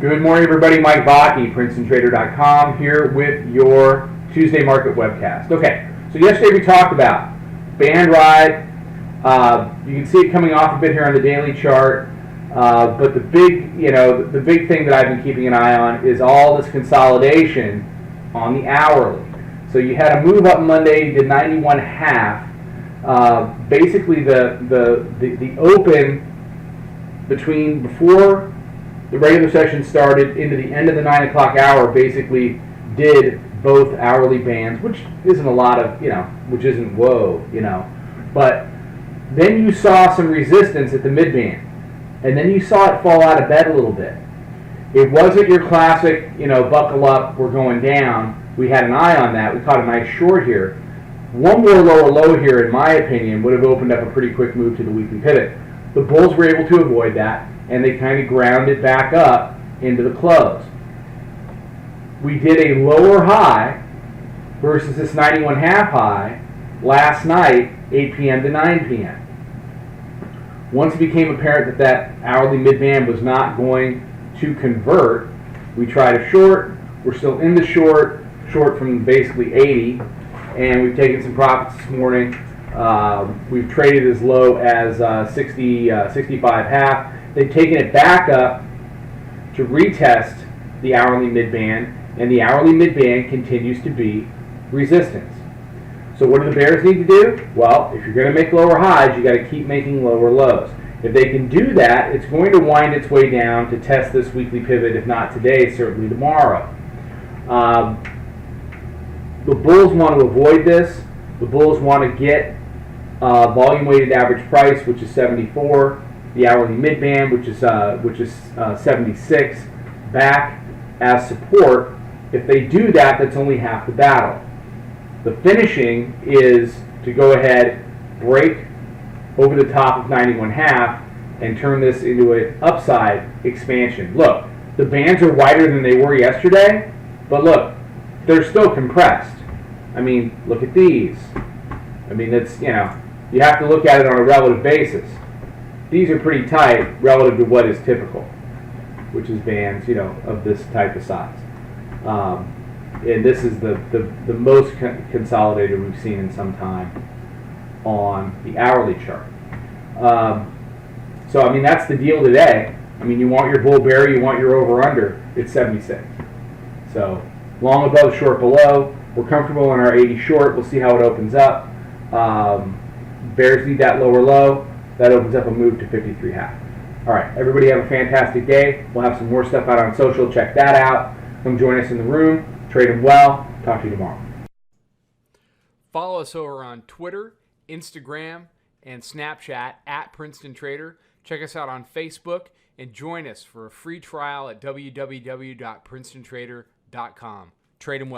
Good morning, everybody. Mike Vacchi, Princetontrader.com, here with your Tuesday market webcast. Okay, so yesterday we talked about band ride. You can see it coming off a bit here on the daily chart, but the big thing that I've been keeping an eye on is all this consolidation on the hourly. So you had a move up Monday, you did 91.5. Basically, the open before the regular session started into the end of the 9 o'clock hour basically did both hourly bands, which isn't a lot of, which isn't whoa, but then you saw some resistance at the mid-band, and then you saw it fall out of bed a little bit. It wasn't your classic, buckle up, we're going down. We had an eye on that. We caught a nice short here. One more lower low here, in my opinion, would have opened up a pretty quick move to the weekly pivot. The bulls were able to avoid that, and they kind of grounded back up into the close. We did a lower high versus this 91.5 high last night, 8 p.m. to 9 p.m. Once it became apparent that hourly mid-band was not going to convert, we tried a short. We're still in the short from basically 80, and we've taken some profits this morning. We've traded as low as 65 half. They've taken it back up to retest the hourly mid-band, and the hourly mid-band continues to be resistance. So what do the bears need to do? Well, if you're going to make lower highs, you got to keep making lower lows. If they can do that, it's going to wind its way down to test this weekly pivot, if not today, certainly tomorrow. The bulls want to avoid this. The bulls want to get volume-weighted average price, which is 74. The hourly mid-band, which is 76, back as support. If they do that, that's only half the battle. The finishing is to go ahead, break over the top of 91.5, and turn this into an upside expansion. Look, the bands are wider than they were yesterday, but look, they're still compressed. I mean, look at these. I mean, that's, you have to look at it on a relative basis. These are pretty tight relative to what is typical, which is bands, of this type of size. And this is the most consolidated we've seen in some time on the hourly chart. So, I mean, that's the deal today. I mean, you want your bull bear, you want your over-under, it's 76. So, long above, short below. We're comfortable in our 80 short. We'll see how it opens up. Bears need that lower low. That opens up a move to 53 half. All right, everybody have a fantastic day. We'll have some more stuff out on social. Check that out. Come join us in the room. Trade them well. Talk to you tomorrow. Follow us over on Twitter, Instagram, and Snapchat at Princeton Trader. Check us out on Facebook and join us for a free trial at www.princetontrader.com. Trade them well.